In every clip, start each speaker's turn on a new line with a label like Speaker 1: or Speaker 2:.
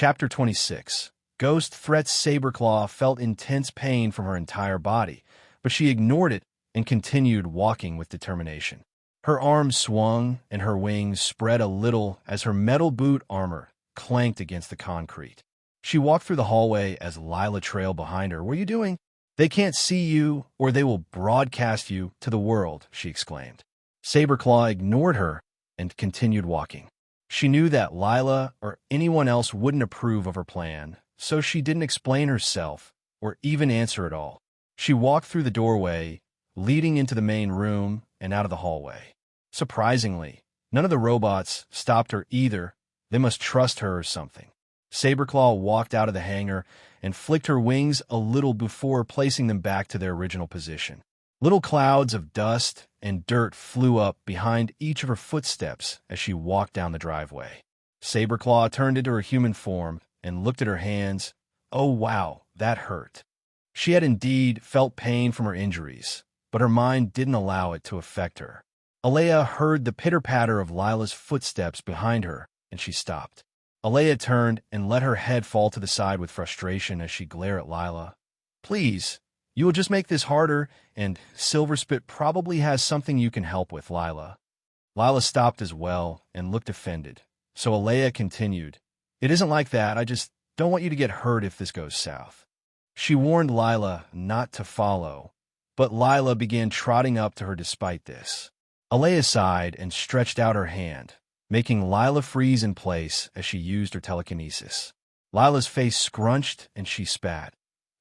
Speaker 1: Chapter 26. Ghost threats. Saberclaw felt intense pain from her entire body, but she ignored it and continued walking with determination. Her arms swung and her wings spread a little as her metal boot armor clanked against the concrete. She walked through the hallway as Aleah trailed behind her. "What are you doing?" "They can't see you, or they will broadcast you to the world," she exclaimed. Saberclaw ignored her and continued walking. She knew that Aleah or anyone else wouldn't approve of her plan, so she didn't explain herself or even answer at all. She walked through the doorway, leading into the main room and out of the hallway. Surprisingly, none of the robots stopped her either. They must trust her or something. Saberclaw walked out of the hangar and flicked her wings a little before placing them back to their original position. Little clouds of dust and dirt flew up behind each of her footsteps as she walked down the driveway. Saberclaw turned into her human form and looked at her hands. Oh wow, that hurt. She had indeed felt pain from her injuries, but her mind didn't allow it to affect her. Aleah heard the pitter-patter of Lila's footsteps behind her, and she stopped. Aleah turned and let her head fall to the side with frustration as she glared at Lila. "Please, you will just make this harder, and Silverspit probably has something you can help with, Lila." Lila stopped as well and looked offended, so Aleah continued, "It isn't like that, I just don't want you to get hurt if this goes south." She warned Lila not to follow, but Lila began trotting up to her despite this. Aleah sighed and stretched out her hand, making Lila freeze in place as she used her telekinesis. Lila's face scrunched and she spat.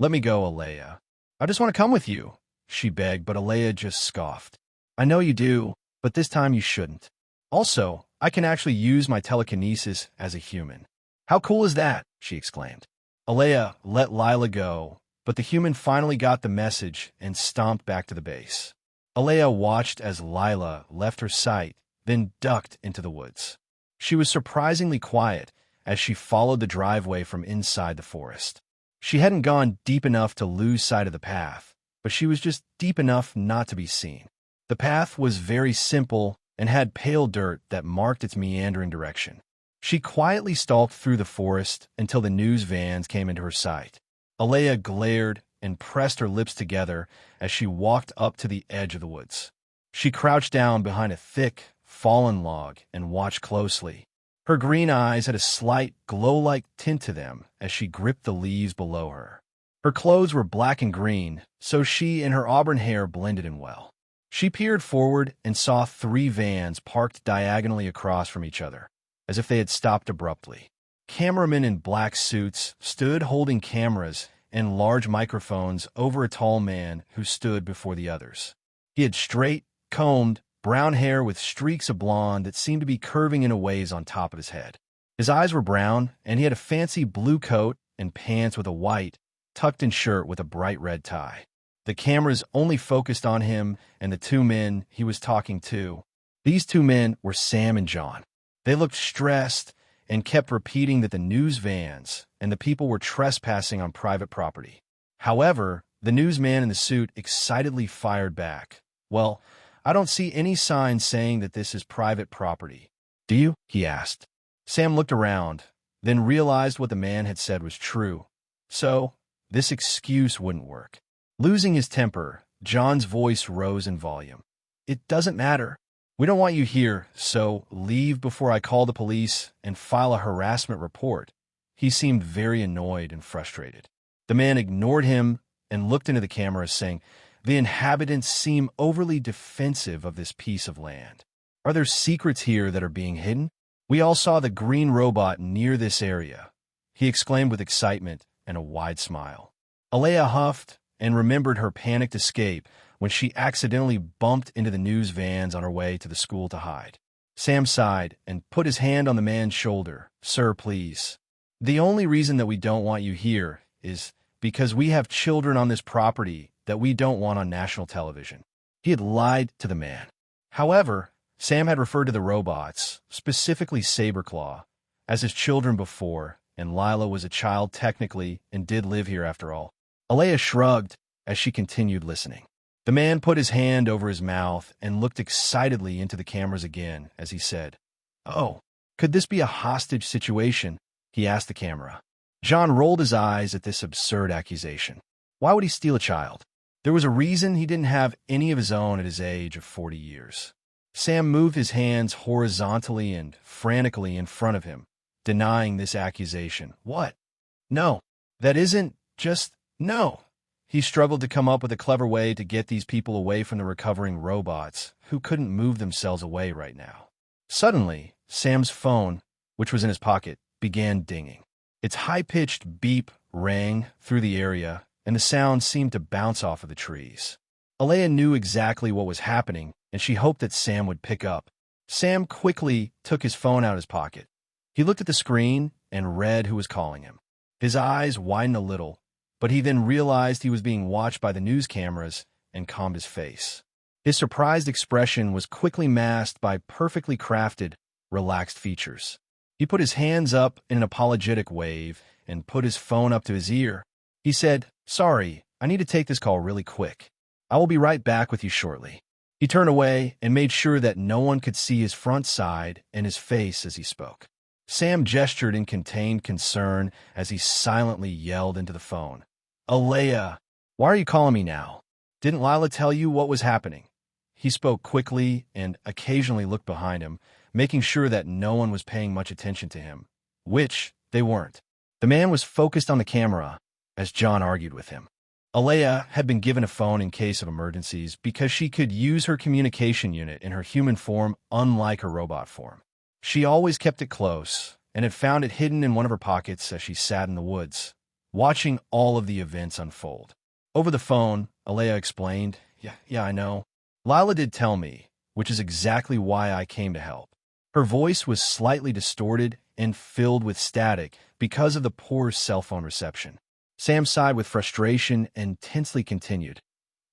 Speaker 1: "Let me go, Aleah. I just want to come with you," she begged, but Aleah just scoffed. "I know you do, but this time you shouldn't. Also, I can actually use my telekinesis as a human." "How cool is that?" she exclaimed. Aleah let Lila go, but the human finally got the message and stomped back to the base. Aleah watched as Lila left her sight, then ducked into the woods. She was surprisingly quiet as she followed the driveway from inside the forest. She hadn't gone deep enough to lose sight of the path, but she was just deep enough not to be seen. The path was very simple and had pale dirt that marked its meandering direction. She quietly stalked through the forest until the news vans came into her sight. Aleah glared and pressed her lips together as she walked up to the edge of the woods. She crouched down behind a thick, fallen log and watched closely. Her green eyes had a slight, glow-like tint to them as she gripped the leaves below her. Her clothes were black and green, so she and her auburn hair blended in well. She peered forward and saw 3 vans parked diagonally across from each other, as if they had stopped abruptly. Cameramen in black suits stood holding cameras and large microphones over a tall man who stood before the others. He had straight, combed, brown hair with streaks of blonde that seemed to be curving in a waves on top of his head. His eyes were brown, and he had a fancy blue coat and pants with a white, tucked-in shirt with a bright red tie. The cameras only focused on him and the 2 men he was talking to. These 2 men were Sam and John. They looked stressed and kept repeating that the news vans and the people were trespassing on private property. However, the newsman in the suit excitedly fired back. "Well, I don't see any signs saying that this is private property. Do you?" he asked. Sam looked around, then realized what the man had said was true. So, this excuse wouldn't work. Losing his temper, John's voice rose in volume. "It doesn't matter. We don't want you here, so leave before I call the police and file a harassment report." He seemed very annoyed and frustrated. The man ignored him and looked into the camera, saying, "The inhabitants seem overly defensive of this piece of land. Are there secrets here that are being hidden? We all saw the green robot near this area," he exclaimed with excitement and a wide smile. Aleah huffed and remembered her panicked escape when she accidentally bumped into the news vans on her way to the school to hide. Sam sighed and put his hand on the man's shoulder. "Sir, please. The only reason that we don't want you here is because we have children on this property that we don't want on national television." He had lied to the man. However, Sam had referred to the robots, specifically Saberclaw, as his children before, and Lila was a child technically and did live here after all. Aleah shrugged as she continued listening. The man put his hand over his mouth and looked excitedly into the cameras again as he said, "Oh, could this be a hostage situation? he asked the camera. John rolled his eyes at this absurd accusation. Why would he steal a child? There was a reason he didn't have any of his own at his age of 40 years. Sam moved his hands horizontally and frantically in front of him, denying this accusation. What? No, that isn't just no. He struggled to come up with a clever way to get these people away from the recovering robots who couldn't move themselves away right now. Suddenly, Sam's phone, which was in his pocket, began dinging. Its high-pitched beep rang through the area, and the sound seemed to bounce off of the trees. Aleah knew exactly what was happening, and she hoped that Sam would pick up. Sam quickly took his phone out of his pocket. He looked at the screen and read who was calling him. His eyes widened a little, but he then realized he was being watched by the news cameras and calmed his face. His surprised expression was quickly masked by perfectly crafted, relaxed features. He put his hands up in an apologetic wave and put his phone up to his ear. He said, "Sorry, I need to take this call really quick. I will be right back with you shortly." He turned away and made sure that no one could see his front side and his face as he spoke. Sam gestured in contained concern as he silently yelled into the phone. "Aleah, why are you calling me now? Didn't Lila tell you what was happening?" He spoke quickly and occasionally looked behind him, making sure that no one was paying much attention to him, which they weren't. The man was focused on the camera as John argued with him. Aleah had been given a phone in case of emergencies because she could use her communication unit in her human form unlike her robot form. She always kept it close and had found it hidden in one of her pockets as she sat in the woods, watching all of the events unfold. Over the phone, Aleah explained, Yeah, I know. Lila did tell me, which is exactly why I came to help." Her voice was slightly distorted and filled with static because of the poor cell phone reception. Sam sighed with frustration and tensely continued.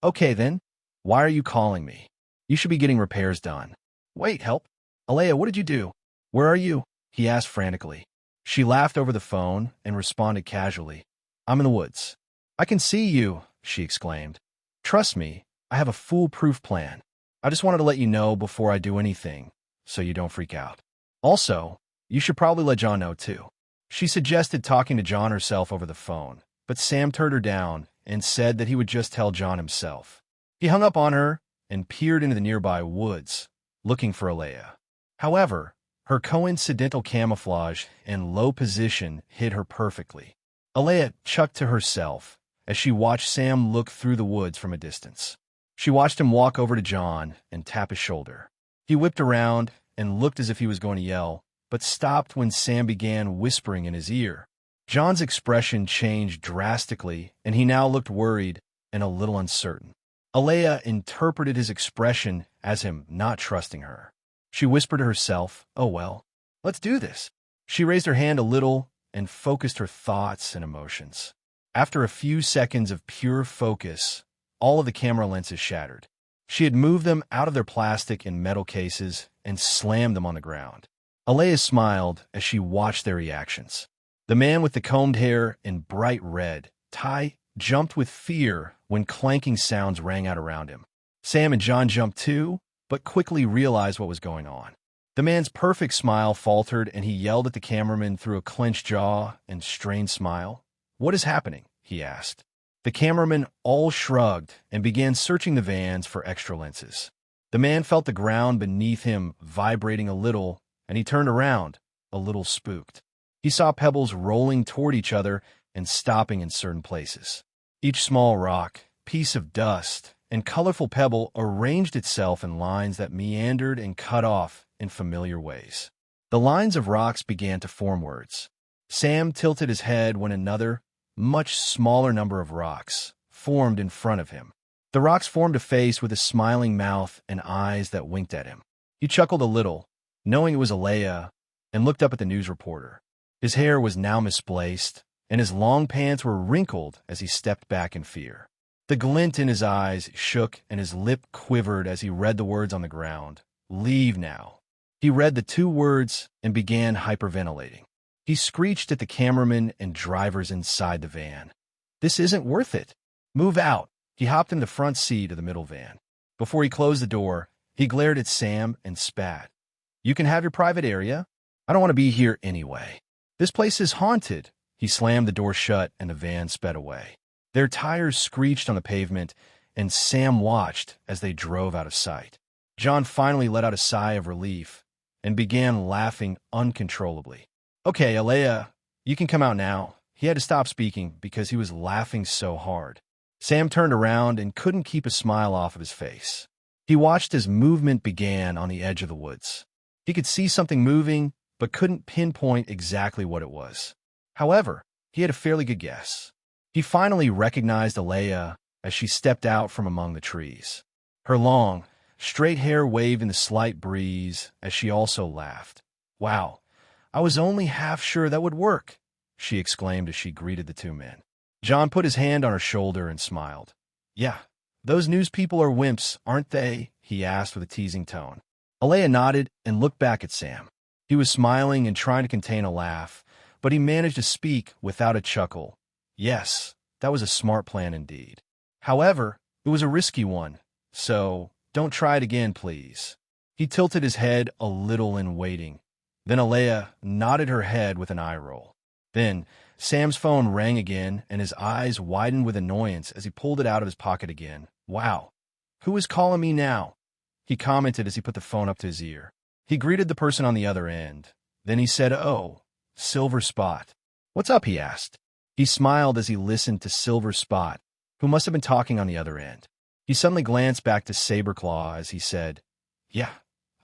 Speaker 1: "Okay then, why are you calling me? You should be getting repairs done." "Wait, help. Aleah, what did you do? Where are you?" he asked frantically. She laughed over the phone and responded casually. "I'm in the woods." "I can see you," she exclaimed. "Trust me, I have a foolproof plan. I just wanted to let you know before I do anything, so you don't freak out. Also, you should probably let John know too." She suggested talking to John herself over the phone, but Sam turned her down and said that he would just tell John himself. He hung up on her and peered into the nearby woods, looking for Aleah. However, her coincidental camouflage and low position hid her perfectly. Aleah chucked to herself as she watched Sam look through the woods from a distance. She watched him walk over to John and tap his shoulder. He whipped around and looked as if he was going to yell, but stopped when Sam began whispering in his ear. John's expression changed drastically, and he now looked worried and a little uncertain. Aleah interpreted his expression as him not trusting her. She whispered to herself, "Oh well, let's do this." She raised her hand a little and focused her thoughts and emotions. After a few seconds of pure focus, all of the camera lenses shattered. She had moved them out of their plastic and metal cases and slammed them on the ground. Aleah smiled as she watched their reactions. The man with the combed hair and bright red tie jumped with fear when clanking sounds rang out around him. Sam and John jumped too, but quickly realized what was going on. The man's perfect smile faltered, and he yelled at the cameraman through a clenched jaw and strained smile. "What is happening?" he asked. The cameramen all shrugged and began searching the vans for extra lenses. The man felt the ground beneath him vibrating a little, and he turned around, a little spooked. He saw pebbles rolling toward each other and stopping in certain places. Each small rock, piece of dust, and colorful pebble arranged itself in lines that meandered and cut off in familiar ways. The lines of rocks began to form words. Sam tilted his head when another, much smaller number of rocks formed in front of him. The rocks formed a face with a smiling mouth and eyes that winked at him. He chuckled a little, knowing it was Aleah, and looked up at the news reporter. His hair was now misplaced, and his long pants were wrinkled as he stepped back in fear. The glint in his eyes shook and his lip quivered as he read the words on the ground. "Leave now." He read the two words and began hyperventilating. He screeched at the cameramen and drivers inside the van. "This isn't worth it. Move out." He hopped in the front seat of the middle van. Before he closed the door, he glared at Sam and spat. "You can have your private area. I don't want to be here anyway." This place is haunted. He slammed the door shut and the van sped away. Their tires screeched on the pavement, and Sam watched as they drove out of sight. John finally let out a sigh of relief and began laughing uncontrollably. "Okay, Aleah, you can come out now." He had to stop speaking because he was laughing so hard. Sam turned around and couldn't keep a smile off of his face. He watched as movement began on the edge of the woods. He could see something moving, but couldn't pinpoint exactly what it was. However, he had a fairly good guess. He finally recognized Aleah as she stepped out from among the trees. Her long, straight hair waved in the slight breeze as she also laughed. "Wow, I was only half sure that would work," she exclaimed as she greeted the two men. John put his hand on her shoulder and smiled. "Yeah, those news people are wimps, aren't they?" he asked with a teasing tone. Aleah nodded and looked back at Sam. He was smiling and trying to contain a laugh, but he managed to speak without a chuckle. Yes, that was a smart plan indeed. However, it was a risky one, so don't try it again, please. He tilted his head a little in waiting. Then Aleah nodded her head with an eye roll. Then Sam's phone rang again, and his eyes widened with annoyance as he pulled it out of his pocket again. "Wow, who is calling me now?" he commented as he put the phone up to his ear. He greeted the person on the other end. Then he said, "Oh, Silver Spot." "What's up?" he asked. He smiled as he listened to Silver Spot, who must have been talking on the other end. He suddenly glanced back to Saberclaw as he said, "Yeah,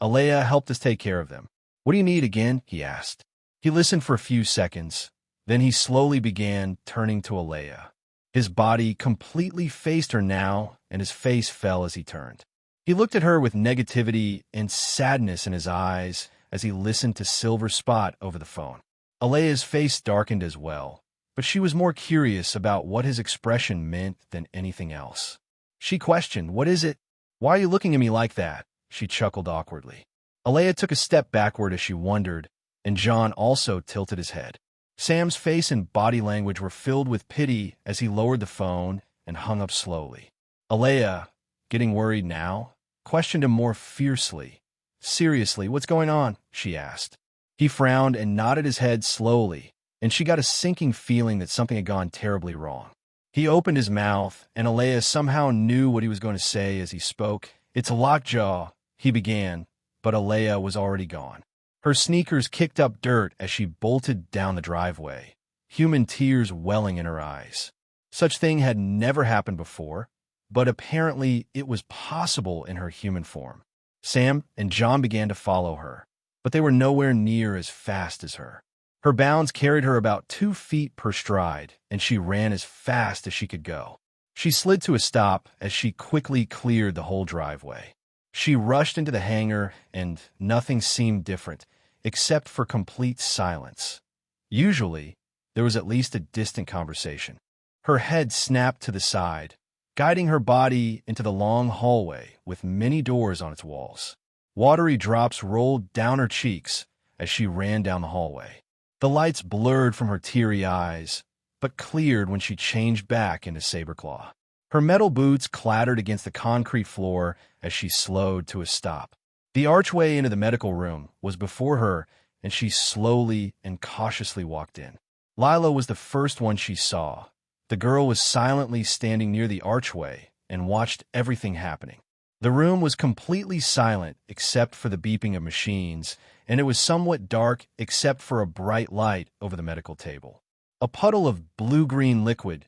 Speaker 1: Aleah helped us take care of them." "What do you need again?" he asked. He listened for a few seconds. Then he slowly began turning to Aleah. His body completely faced her now, and his face fell as he turned. He looked at her with negativity and sadness in his eyes as he listened to Silver Spot over the phone. Aleah's face darkened as well, but she was more curious about what his expression meant than anything else. She questioned, "What is it? Why are you looking at me like that?" She chuckled awkwardly. Aleah took a step backward as she wondered, and John also tilted his head. Sam's face and body language were filled with pity as he lowered the phone and hung up slowly. Aleah, getting worried now, questioned him more fiercely. "Seriously, what's going on?" she asked. He frowned and nodded his head slowly, and she got a sinking feeling that something had gone terribly wrong. He opened his mouth, and Aleah somehow knew what he was going to say as he spoke. "It's Lockjaw," he began, but Aleah was already gone. Her sneakers kicked up dirt as she bolted down the driveway, human tears welling in her eyes. Such thing had never happened before, but apparently it was possible in her human form. Sam and John began to follow her, but they were nowhere near as fast as her. Her bounds carried her about 2 feet per stride, and she ran as fast as she could go. She slid to a stop as she quickly cleared the whole driveway. She rushed into the hangar, and nothing seemed different, except for complete silence. Usually, there was at least a distant conversation. Her head snapped to the side, guiding her body into the long hallway with many doors on its walls. Watery drops rolled down her cheeks as she ran down the hallway. The lights blurred from her teary eyes, but cleared when she changed back into Saberclaw. Her metal boots clattered against the concrete floor as she slowed to a stop. The archway into the medical room was before her, and she slowly and cautiously walked in. Lila was the first one she saw. The girl was silently standing near the archway and watched everything happening. The room was completely silent except for the beeping of machines, and it was somewhat dark except for a bright light over the medical table. A puddle of blue-green liquid,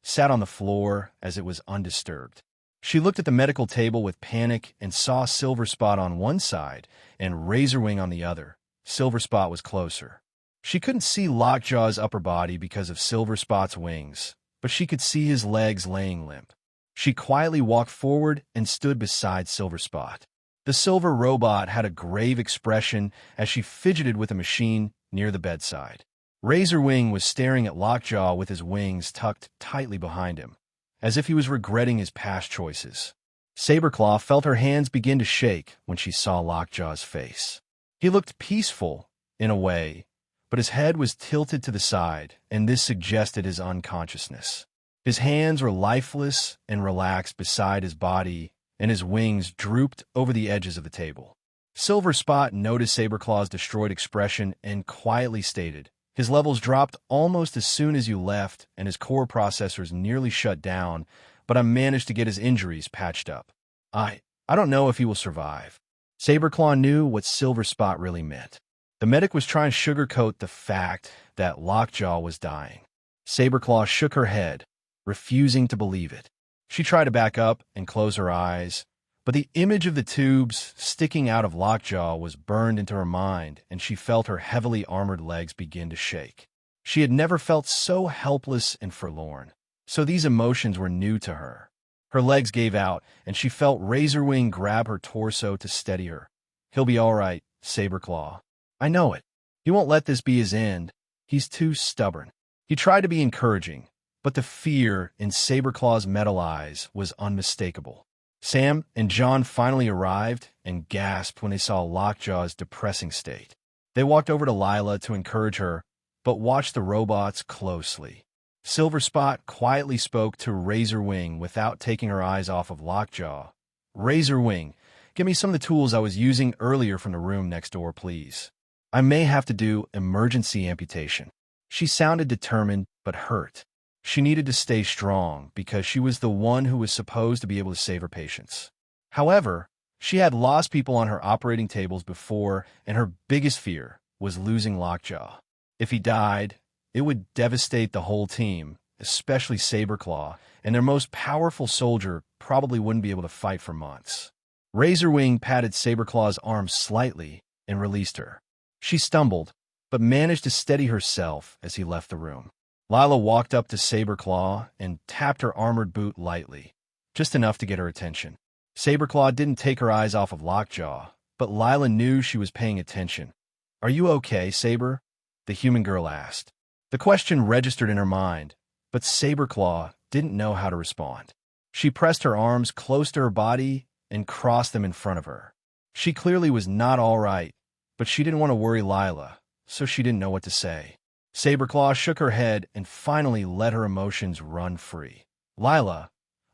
Speaker 1: sat on the floor as it was undisturbed. She looked at the medical table with panic and saw Silver Spot on one side and Razorwing on the other. Silver Spot was closer. She couldn't see Lockjaw's upper body because of Silver Spot's wings, but she could see his legs laying limp. She quietly walked forward and stood beside Silver Spot. The silver robot had a grave expression as she fidgeted with a machine near the bedside. Razorwing was staring at Lockjaw with his wings tucked tightly behind him, as if he was regretting his past choices. Saberclaw felt her hands begin to shake when she saw Lockjaw's face. He looked peaceful, in a way, but his head was tilted to the side, and this suggested his unconsciousness. His hands were lifeless and relaxed beside his body, and his wings drooped over the edges of the table. Silver Spot noticed Saberclaw's destroyed expression and quietly stated, "His levels dropped almost as soon as you left, and his core processors nearly shut down, but I managed to get his injuries patched up. I don't know if he will survive." Saberclaw knew what Silver Spot really meant. The medic was trying to sugarcoat the fact that Lockjaw was dying. Saberclaw shook her head, refusing to believe it. She tried to back up and close her eyes, but the image of the tubes sticking out of Lockjaw was burned into her mind, and she felt her heavily armored legs begin to shake. She had never felt so helpless and forlorn, so these emotions were new to her. Her legs gave out, and she felt Razorwing grab her torso to steady her. "He'll be all right, Saberclaw. I know it. He won't let this be his end. He's too stubborn." He tried to be encouraging, but the fear in Saberclaw's metal eyes was unmistakable. Sam and John finally arrived and gasped when they saw Lockjaw's depressing state. They walked over to Aleah to encourage her, but watched the robots closely. Silver Spot quietly spoke to Razorwing without taking her eyes off of Lockjaw. "Razorwing, give me some of the tools I was using earlier from the room next door, please. I may have to do emergency amputation." She sounded determined but hurt. She needed to stay strong because she was the one who was supposed to be able to save her patients. However, she had lost people on her operating tables before, and her biggest fear was losing Lockjaw. If he died, it would devastate the whole team, especially Saberclaw, and their most powerful soldier probably wouldn't be able to fight for months. Razorwing patted Saberclaw's arm slightly and released her. She stumbled, but managed to steady herself as he left the room. Aleah walked up to Saberclaw and tapped her armored boot lightly, just enough to get her attention. Saberclaw didn't take her eyes off of Lockjaw, but Aleah knew she was paying attention. "Are you okay, Saber?" the human girl asked. The question registered in her mind, but Saberclaw didn't know how to respond. She pressed her arms close to her body and crossed them in front of her. She clearly was not all right, but she didn't want to worry Aleah, so she didn't know what to say. Saberclaw shook her head and finally let her emotions run free. "Aleah,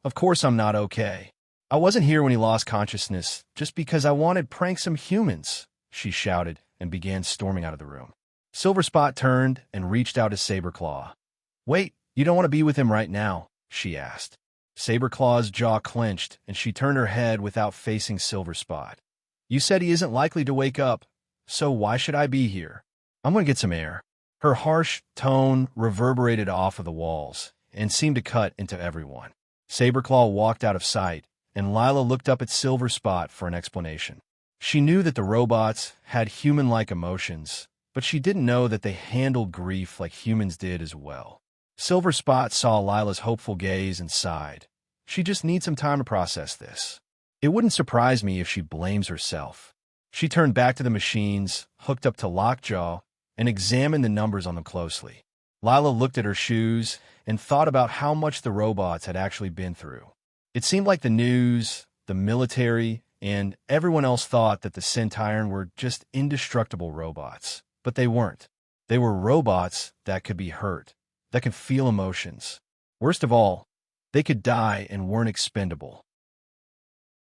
Speaker 1: of course I'm not okay. I wasn't here when he lost consciousness just because I wanted to prank some humans," she shouted and began storming out of the room. Silver Spot turned and reached out to Saberclaw. "Wait, you don't want to be with him right now?" she asked. Saberclaw's jaw clenched, and she turned her head without facing Silver Spot. "You said he isn't likely to wake up, so why should I be here? I'm going to get some air." Her harsh tone reverberated off of the walls and seemed to cut into everyone. Saberclaw walked out of sight, and Aleah looked up at Silver Spot for an explanation. She knew that the robots had human-like emotions, but she didn't know that they handled grief like humans did as well. Silver Spot saw Aleah's hopeful gaze and sighed. She just needs some time to process this. It wouldn't surprise me if she blames herself. She turned back to the machines, hooked up to Lockjaw, and examined the numbers on them closely. Aleah looked at her shoes and thought about how much the robots had actually been through. It seemed like the news, the military, and everyone else thought that the Sentiron were just indestructible robots. But they weren't. They were robots that could be hurt, that could feel emotions. Worst of all, they could die and weren't expendable.